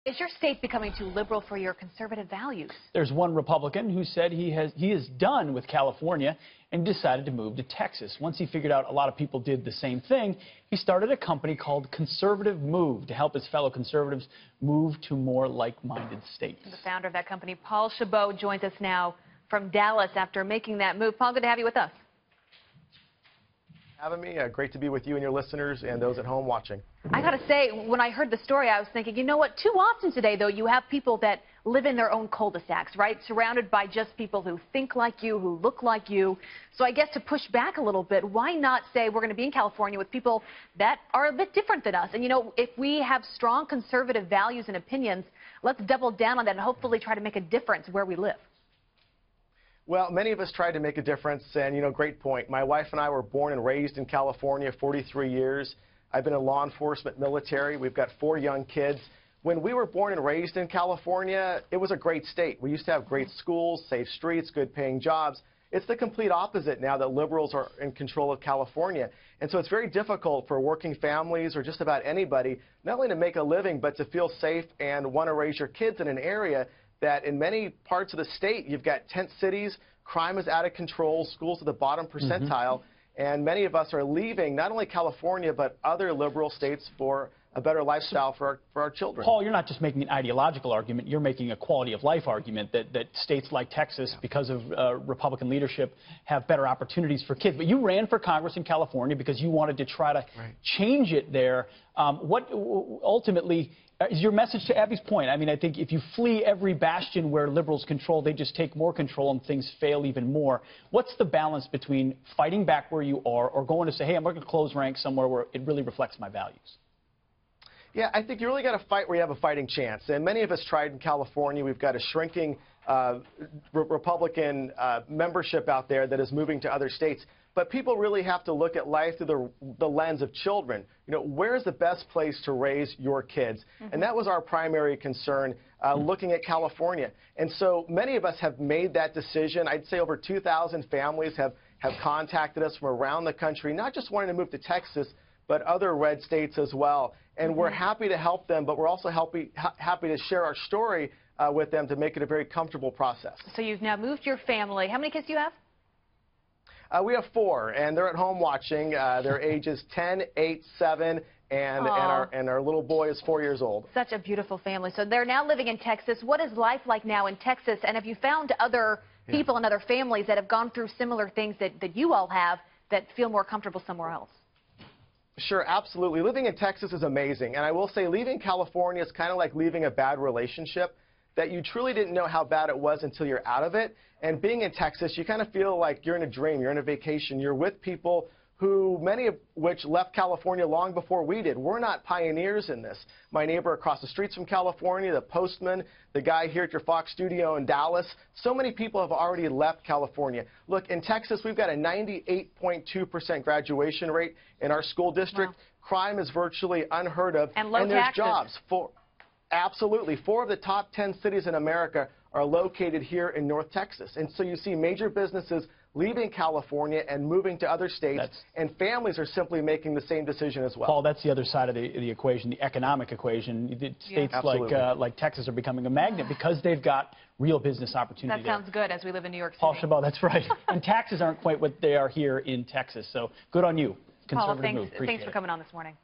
Is your state becoming too liberal for your conservative values? There's one Republican who said he is done with California and decided to move to Texas. Once he figured out a lot of people did the same thing, he started a company called Conservative Move to help his fellow conservatives move to more like-minded states. The founder of that company, Paul Chabot, joins us now from Dallas after making that move. Paul, good to have you with us. Having me. Great to be with you and your listeners and those at home watching. I got to say, when I heard the story, I was thinking, you know what, too often today, though, you have people that live in their own cul-de-sacs, right, surrounded by just people who think like you, who look like you. So I guess to push back a little bit, why not say we're going to be in California with people that are a bit different than us? And, you know, if we have strong conservative values and opinions, let's double down on that and hopefully try to make a difference where we live. Well, many of us tried to make a difference, and, you know, great point. My wife and I were born and raised in California, 43 years. I've been in law enforcement, military. We've got 4 young kids. When we were born and raised in California, it was a great state. We used to have great schools, safe streets, good-paying jobs. It's the complete opposite now that liberals are in control of California. And so it's very difficult for working families or just about anybody not only to make a living, but to feel safe and want to raise your kids in an area that in many parts of the state, you've got tent cities, crime is out of control, schools at the bottom percentile, and many of us are leaving not only California, but other liberal states for a better lifestyle for our children. Paul, you're not just making an ideological argument, you're making a quality of life argument that states like Texas, because of Republican leadership, have better opportunities for kids. But you ran for Congress in California because you wanted to try to change it there. What ultimately is your message to Abby's point? I mean, I think if you flee every bastion where liberals control, they just take more control and things fail even more. What's the balance between fighting back where you are or going to say, hey, I'm going to close ranks somewhere where it really reflects my values? Yeah, I think you really got to fight where you have a fighting chance. And many of us tried in California. We've got a shrinking Republican membership out there that is moving to other states. But people really have to look at life through the lens of children. You know, where's the best place to raise your kids? And that was our primary concern looking at California. And so many of us have made that decision. I'd say over 2,000 families have contacted us from around the country, not just wanting to move to Texas, but other red states as well. And we're happy to help them, but we're also happy to share our story with them to make it a very comfortable process. So you've now moved your family. How many kids do you have? We have 4, and they're at home watching. Their ages 10, 8, 7, and our little boy is 4 years old. Such a beautiful family. So they're now living in Texas. What is life like now in Texas? And have you found other people and other families that have gone through similar things that you all have that feel more comfortable somewhere else? Sure, absolutely. Living in Texas is amazing. And I will say leaving California is kind of like leaving a bad relationship that you truly didn't know how bad it was until you're out of it. And being in Texas, you kind of feel like you're in a dream, you're in a vacation, you're with people who, many of which left California long before we did. We're not pioneers in this. My neighbor across the street's from California, the postman, the guy here at your Fox studio in Dallas. So many people have already left California. Look, in Texas, we've got a 98.2% graduation rate in our school district. Wow. Crime is virtually unheard of. And low there's taxes. Jobs. Absolutely. 4 of the top 10 cities in America are located here in North Texas. And so you see major businesses leaving California and moving to other states, and families are simply making the same decision as well. Paul, that's the other side of the equation, the economic equation. States like Texas are becoming a magnet because they've got real business opportunity. That sounds good as we live in New York City. Paul Chabot, that's right. And taxes aren't quite what they are here in Texas. So good on you. Paul, thanks for coming on this morning.